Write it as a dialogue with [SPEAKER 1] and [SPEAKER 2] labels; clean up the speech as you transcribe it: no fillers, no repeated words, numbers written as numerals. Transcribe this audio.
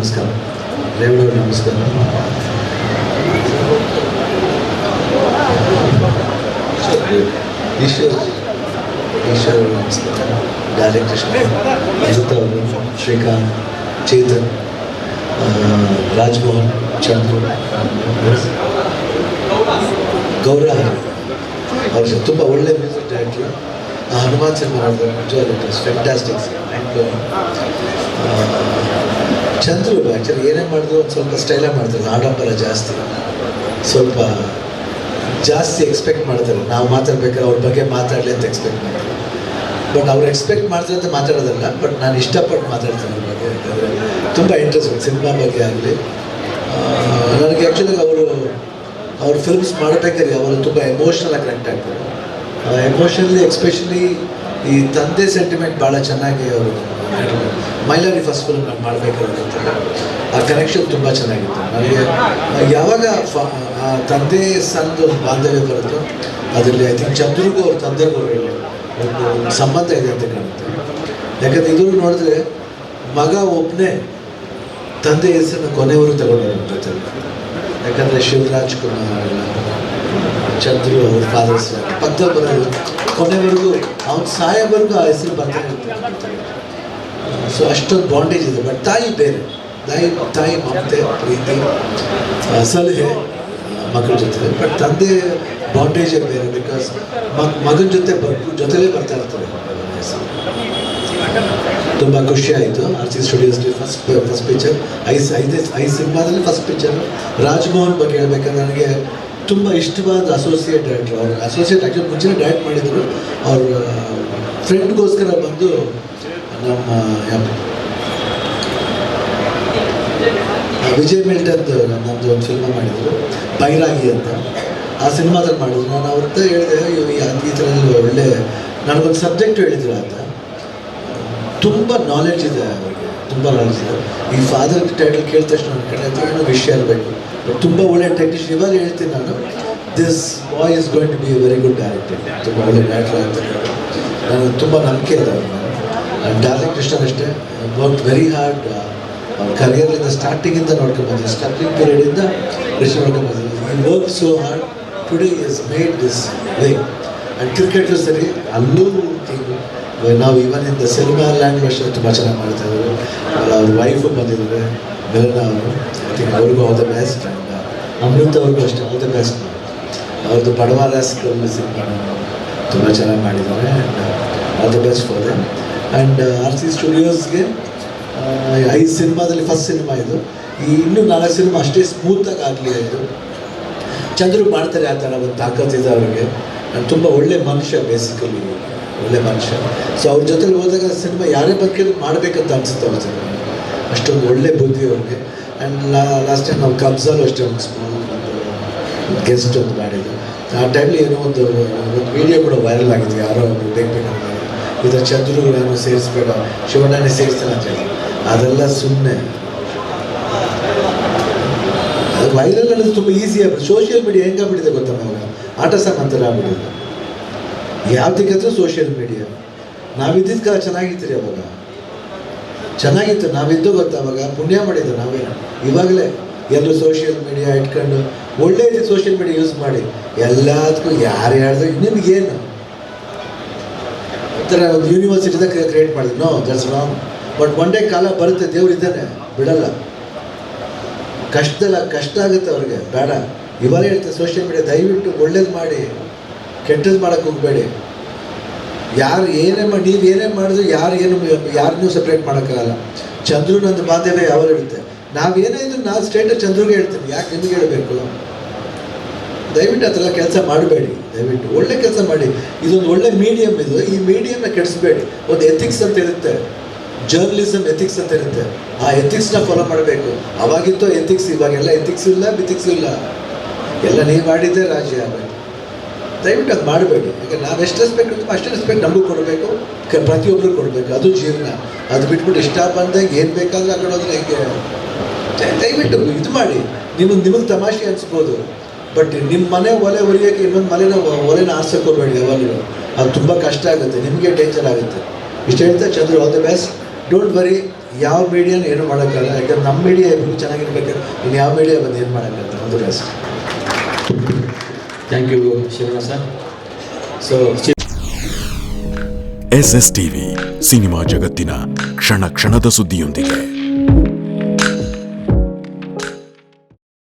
[SPEAKER 1] ನಮಸ್ಕಾರ. ರೇವಣ್ಣ ನಮಸ್ಕಾರ. ಈಶ್ವರ್ ನಮಸ್ಕಾರ. ಡೈರೆಕ್ಟರ್ ಅಜಿತ್ ಅವರು, ಶ್ರೀಕಾಂತ್, ಚೇತನ್, ರಾಜ್ಮೋಹನ್, ಚಂದ್ರು, ಗೌರವ್ ಅವರು ತುಂಬ ಒಳ್ಳೆ ಮ್ಯೂಸಿಕ್ ಡೈರೆಕ್ಟ್ರು. ಹನುಮಾನ್ ಸಿನಿಮಾ ಮಾಡಿದ್ರು, ನಿಜವಾಗ್ಲೂ it was fantastic. Chandru actually ಏನೇ ಮಾಡಿದ್ರು ಒಂದು ಸ್ವಲ್ಪ ಸ್ಟೈಲಾಗಿ ಮಾಡ್ತಾರೆ, ಆಡಂಬರ ಜಾಸ್ತಿ, ಸ್ವಲ್ಪ ಜಾಸ್ತಿ ಎಕ್ಸ್ಪೆಕ್ಟ್ ಮಾಡ್ತಾರೆ. ನಾವು ಮಾತಾಡ್ಬೇಕಾದ್ರೆ ಅವ್ರ ಬಗ್ಗೆ ಮಾತಾಡಲಿ ಅಂತ ಎಕ್ಸ್ಪೆಕ್ಟ್ ಮಾಡ್ತಾರೆ. ಬಟ್ ಅವ್ರು ಎಕ್ಸ್ಪೆಕ್ಟ್ ಮಾಡ್ತಾರೆ ಅಂತ ಮಾತಾಡೋದಲ್ಲ, ಬಟ್ ನಾನು ಇಷ್ಟಪಟ್ಟು ಮಾತಾಡ್ತೀನಿ ಅವ್ರ ಬಗ್ಗೆ. ಯಾಕಂದರೆ ತುಂಬ ಇಂಟ್ರೆಸ್ಟ್ ಸಿನಿಮಾ ಬಗ್ಗೆ ಆಗಲಿ. ನನಗೆ ಆ್ಯಕ್ಚುಲಿ ಅವ್ರ ಫಿಲ್ಮ್ಸ್ ಮಾಡಬೇಕಾದ್ರೆ ಅವರು ತುಂಬ ಎಮೋಷ್ನಲಾಗಿ ಕನೆಕ್ಟ್ ಆಗ್ತಾರೆ. ಎಮೋಷನಲಿ ಎಕ್ಸ್ಪೆಷಲಿ ಈ ತಂದೆ ಸೆಂಟಿಮೆಂಟ್ ಭಾಳ ಚೆನ್ನಾಗಿ ಅವರು ಮೈಲಾರಿ ಫಸ್ಟ್ ಫಿಲ್ಮ್ ನಾನು ಮಾಡಬೇಕಾದ್ರೆ ಆ ಕನೆಕ್ಷನ್ ತುಂಬ ಚೆನ್ನಾಗಿತ್ತು ನನಗೆ. ಯಾವಾಗ ತಂದೆ ಸಣ್ಣದು ಬಾಂಧವ್ಯ ಬರುತ್ತೋ ಅದರಲ್ಲಿ ಐ ಥಿಂಕ್ ಚಂದ್ರಿಗೂ ಅವ್ರ ತಂದೆಗೂ ಒಂದು ಸಂಬಂಧ ಇದೆ ಅಂತ ಕಾಣುತ್ತೆ. ಯಾಕಂದರೆ ಇದ್ರು ನೋಡಿದ್ರೆ ಮಗ ಒಬ್ಬನೇ ತಂದೆ ಹೆಸರನ್ನು ಕೊನೆಯವರು ತಗೊಂಡಿರೋ. ಯಾಕಂದರೆ ಶಿವರಾಜ್ ಕುಮಾರ್ ಎಲ್ಲ ಚಂದ್ರು ಅವ್ರ ಫಾದರ್ಸ್ ಪಕ್ಕ ಬರೋದು ಕೊನೆವರೆಗೂ ಅವ್ನ ಸಾಯೋವರೆಗೂ ಆ ಹೆಸರು ಬರ್ತಾ ಇರ್ತಾರೆ. ಸೊ ಅಷ್ಟೊಂದು ಬಾಂಡೇಜ್ ಇದೆ. ಬಟ್ ತಾಯಿ ಬೇರೆ, ತಾಯಿ ಮಮತೆ, ಪ್ರೀತಿ, ಸಲಹೆ ಮಕ್ಕಳ ಜೊತೆ. ಬಟ್ ತಂದೆ ಬಾಂಡೇಜೇ ಬೇರೆ. ಬಿಕಾಸ್ ಮಗನ ಜೊತೆಲೇ ಬರ್ತಾ ಇರ್ತಾರೆ. ತುಂಬ ಖುಷಿ ಆಯಿತು. RC ಸ್ಟುಡಿಯೋಸ್ಗೆ ಫಸ್ಟ್ ಪಿಕ್ಚರ್, ಐದು ಸಿನಿಮಾದಲ್ಲಿ ಫಸ್ಟ್ ಪಿಕ್ಚರ್. ರಾಜ್ಮೋಹನ್ ಬಗ್ಗೆ ಹೇಳ್ಬೇಕಂದ್ರೆ ನನಗೆ ತುಂಬ ಇಷ್ಟವಾದ ಅಸೋಸಿಯೇಟ್ ಡೈರೆಕ್ಟ್ರು. ಅವರು ಅಸೋಸಿಯೇಟ್ ಆ್ಯಕ್ಚುಲಿ ಮುಂಚೆ ಡೈರೆಕ್ಟ್ ಮಾಡಿದರು. ಅವ್ರ ಫ್ರೆಂಡ್ಗೋಸ್ಕರ ಬಂದು ನಮ್ಮ ವಿಜಯ್ ಮಿಲ್ಟನ್ದು ನಮ್ಮದು ಒಂದು ಸಿನಿಮಾ ಮಾಡಿದರು, ಬೈರಾಗಿ ಅಂತ. ಆ ಸಿನಿಮಾದಲ್ಲಿ ಮಾಡಿದ್ರು. ನಾನು ಅವ್ರ ಹತ್ರ ಹೇಳಿದೆ, ಈ ಥರ ಒಳ್ಳೆ ನನಗೊಂದು ಸಬ್ಜೆಕ್ಟ್ ಹೇಳಿದ್ರು ಅಂತ. ತುಂಬ ನಾಲೆಡ್ಜ್ ಇದೆ ಅವರಿಗೆ, ತುಂಬ ನಾಲೆಡ್ಜ್ ಇದೆ. ಈ ಫಾದರ್ ಟೈಟಲ್ ಕೇಳಿದ ತಕ್ಷಣ ನನ್ನ ಕಡೆ ಅಂತ ಏನೋ ವಿಷಯ ಇರಬೇಕು. ತುಂಬ ಒಳ್ಳೆ ಟೆಕ್ನಿಷಿಯನ್. ಇವಾಗ ಹೇಳ್ತೀನಿ ನಾನು, this boy is going to be a very good director. ತುಂಬ ಒಳ್ಳೆ ಡೈರೆಕ್ಟರ್ ಆಗ್ತಾರೆ. ನನಗೆ ತುಂಬ ನಂಬಿಕೆ ಇದೆ ಅವ್ರಿಗೆ. ಡಾರ್ಲಿಂಗ್ ಕೃಷ್ಣನ್ ಅಷ್ಟೇ, ವರ್ಕ್ ವೆರಿ ಹಾರ್ಡ್. ಅವ್ರ ಕರಿಯರ್ಲಿಂದ ಸ್ಟಾರ್ಟಿಂಗಿಂದ ನೋಡ್ಕೊಂಡ್ಬಂದಿದ್ದೆ, ಸ್ಟಾರ್ಟಿಂಗ್ ಪೀರಿಯಡಿಂದ ಕೃಷ್ಣ ನೋಡ್ಕೊಂಡ್ಬಂದಿದ್ದೆ. ಈ work so hard, today is made this way. And cricket ಸರಿ, ಅಲ್ಲೂ ನಾವು ಇವನ್ ಇನ್ ದ ಸಿನಿಮಾ ಲ್ಯಾಂಡ್ ಅಷ್ಟೇ ತುಂಬ ಚೆನ್ನಾಗಿ ಮಾಡ್ತಾಯಿದ್ರು. ಅವ್ರ ವೈಫು ಬಂದಿದ್ದಾರೆ, ಮೆಲನಾ ಅವರು. ಐ ಥಿಂಕ್ ಅವ್ರಿಗೂ ಆಲ್ ದ ಬೆಸ್ಟ್. ಆ್ಯಂಡ್ ಅಮೃತ ಅವ್ರಿಗೂ ಅಷ್ಟೇ ಆಲ್ ದ ಬೆಸ್ಟ್. ಅವ್ರದ್ದು ಬಡವಾರಸ್ಕಲ್ ಸಿನಿಮಾ ತುಂಬ ಚೆನ್ನಾಗಿ ಮಾಡಿದ್ದಾರೆ. And all the best for them. And RC ಸ್ಟುಡಿಯೋಸ್ಗೆ 5 ಸಿನಿಮಾದಲ್ಲಿ ಫಸ್ಟ್ ಸಿನಿಮಾ ಇದು. ಈ ಇನ್ನೂ 4 ಸಿನಿಮಾ ಅಷ್ಟೇ ಸ್ಮೂತಾಗಿ ಆಗಲಿ ಇದು. ಚಂದ್ರು ಮಾಡ್ತಾರೆ ಆ ಥರ ಒಂದು ತಾಕತ್ತಿದೆ ಅವ್ರಿಗೆ. ಆ್ಯಂಡ್ ತುಂಬ ಒಳ್ಳೆ ಮನುಷ್ಯ, ಬೇಸಿಕಲಿ ಒಳ್ಳೆ ಮನುಷ್ಯ. ಸೊ ಅವ್ರ ಜೊತೆಲಿ ಹೋದಾಗ ಸಿನಿಮಾ ಯಾರೇ ಬಗ್ಗೆ ಮಾಡಬೇಕಂತ ಅನಿಸುತ್ತೆ ಅವ್ರ ಸಿನಿಮಾ. ಅಷ್ಟೊಂದು ಒಳ್ಳೆ ಬುದ್ಧಿ ಅವ್ರಿಗೆ. ಆ್ಯಂಡ್ ಲಾಸ್ಟ್ ಟೈಮ್ ನಾವು ಕಬ್ಜಾಲು ಅಷ್ಟೇ ಒಂದು ಸ್ಮಾಲ್ ಒಂದು ಗೆಸ್ಟ್ ಒಂದು ಮಾಡಿದ್ದು. ಆ ಟೈಮ್ಲಿ ಏನೋ ಒಂದು ವೀಡಿಯೋ ಕೂಡ ವೈರಲ್ ಆಗಿದೆ. ಯಾರೋ ಬೇಕಂತ ಇದರ ಚಂದ್ರು ನಾನು ಸೇರಿಸ್ಬೇಡ, ಶಿವಣ್ಣನೇ ಸೇರಿಸ್ತಾನೆ ಅಂತ ಹೇಳಿ. ಅದೆಲ್ಲ ಸುಮ್ಮನೆ ಅದು ವೈರಲ್ ಅನ್ನೋದು ತುಂಬ ಈಸಿ ಆಗ್ಬಿಟ್ಟು. ಸೋಷಿಯಲ್ ಮೀಡಿಯಾ ಹೆಂಗಾಗ್ಬಿಟ್ಟಿದೆ ಗೊತ್ತಾ, ನಾವು ಆಟ ಸಾಮಾನ್ತರ ಆಗ್ಬಿಟ್ಟಿದೆ. ಯಾವುದಕ್ಕಾದ್ರೂ ಸೋಷಿಯಲ್ ಮೀಡಿಯಾ. ನಾವಿದ್ದಿದ್ದ ಕಾಲ ಚೆನ್ನಾಗಿತ್ತು ಅವಾಗ, ಚೆನ್ನಾಗಿತ್ತು. ನಾವಿದ್ದು ಗೊತ್ತಾ ಅವಾಗ ಪುಣ್ಯ ಮಾಡಿದ್ದು ನಾವೇ. ಇವಾಗಲೇ ಎಲ್ಲರೂ ಸೋಷಿಯಲ್ ಮೀಡಿಯಾ ಇಟ್ಕೊಂಡು ಒಳ್ಳೆ ಸೋಷಿಯಲ್ ಮೀಡಿಯಾ ಯೂಸ್ ಮಾಡಿ ಎಲ್ಲದಕ್ಕೂ ಯಾರು ಹೇಳಿದ್ರೆ ನಿಮಗೇನು ಥರ ಒಂದು ಯೂನಿವರ್ಸಿಟಿದಾಗ ಕ್ರಿಯೇಟ್ ಮಾಡಿದ್ರು. No, that's wrong. ಬಟ್ ಒಂದೇ ಕಾಲ ಬರುತ್ತೆ, ದೇವ್ರು ಇದ್ದಾನೆ, ಬಿಡಲ್ಲ. ಕಷ್ಟ ಆಗುತ್ತೆ ಅವ್ರಿಗೆ, ಬೇಡ. ಇವಾಗ ಹೇಳ್ತಾರೆ ಸೋಷಿಯಲ್ ಮೀಡಿಯಾ ದಯವಿಟ್ಟು ಒಳ್ಳೇದು ಮಾಡಿ, ಕೆಟ್ಟದ್ದು ಮಾಡೋಕ್ಕೆ ಹೋಗಬೇಡಿ. ಯಾರು ಏನೇ ಮಾಡಿ, ನೀವು ಏನೇ ಮಾಡಿದ್ರು ಯಾರನ್ನೂ ಸಪ್ರೇಟ್ ಮಾಡೋಕ್ಕಾಗಲ್ಲ. ಚಂದ್ರು ನಂದು ಬಾಂಧವ್ಯ ಯಾವಾಗ ಇರುತ್ತೆ. ನಾವೇನೇ ಇದ್ರು ನಾನು ಸ್ಟೇಟಸ್ ಚಂದ್ರಿಗೆ ಹೇಳ್ತೀನಿ, ಯಾಕೆ ನಿಮಗೆ ಹೇಳಬೇಕು? ದಯವಿಟ್ಟು ಆ ಥರ ಕೆಲಸ ಮಾಡಬೇಡಿ. ದಯವಿಟ್ಟು ಒಳ್ಳೆ ಕೆಲಸ ಮಾಡಿ. ಇದೊಂದು ಒಳ್ಳೆ ಮೀಡಿಯಮ್ ಇದು. ಈ ಮೀಡಿಯಮ್ನ ಕೆಡಿಸ್ಬೇಡಿ. ಒಂದು ಎಥಿಕ್ಸ್ ಅಂತ ಇರುತ್ತೆ, ಜರ್ನಲಿಸಮ್ ಎಥಿಕ್ಸ್ ಅಂತ ಇರುತ್ತೆ. ಆ ಎಥಿಕ್ಸ್ನ ಫಾಲೋ ಮಾಡಬೇಕು. ಅವಾಗಿತ್ತು ಎಥಿಕ್ಸ್, ಇವಾಗೆಲ್ಲ ಎಥಿಕ್ಸ್ ಇಲ್ಲ, ಬಿಥಿಕ್ಸ್ ಇಲ್ಲ. ಎಲ್ಲ ನೀವು ಮಾಡಿದ್ದೆ ರಾಜ್ಯ ಆಗಬೇಕು. ದಯವಿಟ್ಟು ಅದು ಮಾಡಬೇಡಿ. ಈಗ ನಾವು ಎಷ್ಟು ರೆಸ್ಪೆಕ್ಟ್ ಇರ್ತೀವಿ ಅಷ್ಟೇ ರೆಸ್ಪೆಕ್ಟ್ ನಮಗೂ ಕೊಡಬೇಕು, ಪ್ರತಿಯೊಬ್ಬರು ಕೊಡಬೇಕು. ಅದು ಜೀವನ. ಅದು ಬಿಟ್ಬಿಟ್ಟು ಇಷ್ಟ ಬಂದಾಗ ಏನು ಬೇಕಾದರೂ ಹಾಕೊಳ್ಳೋದ್ರೆ ಹೇಗೆ? ದಯವಿಟ್ಟು ಇದು ಮಾಡಿ. ನಿಮಗೆ ತಮಾಷೆ ಅನಿಸ್ಬೋದು, ಬಟ್ ನಿಮ್ಮ ಮನೆ ಒಲೆ ಉರಿಯೋಕ್ಕೆ ಇನ್ನೊಂದು ಮನೆನ ಒಲೆನ ಆರ್ಸೋಕೆ ಹೋಗಬೇಡಿ ಯಾವಾಗಲೂ. ಅದು ತುಂಬ ಕಷ್ಟ ಆಗುತ್ತೆ, ನಿಮಗೆ ಡೇಂಜರ್ ಆಗುತ್ತೆ. ಇಷ್ಟು ಹೇಳ್ತಾ Chandru, all the best. Don't worry, ಯಾವ ಮೀಡಿಯಾನ ಏನು ಮಾಡೋಕ್ಕಾಗಲ್ಲ. ಯಾಕಂದ್ರೆ ನಮ್ಮ ಮೀಡಿಯಾ ಇಬ್ಬರು ಚೆನ್ನಾಗಿರ್ಬೇಕಾದ್ರೆ ಇನ್ನು ಯಾವ ಮೀಡಿಯಾ ಬಂದು ಏನು ಮಾಡೋಕ್ಕಾಗಲ್ಲ ಒಂದು rest.
[SPEAKER 2] Thank you Shivanna sir. So
[SPEAKER 3] SS TV cinema ಜಗತ್ತಿನ ಕ್ಷಣ ಕ್ಷಣದ ಸುದ್ದಿಯೊಂದಿಗೆ.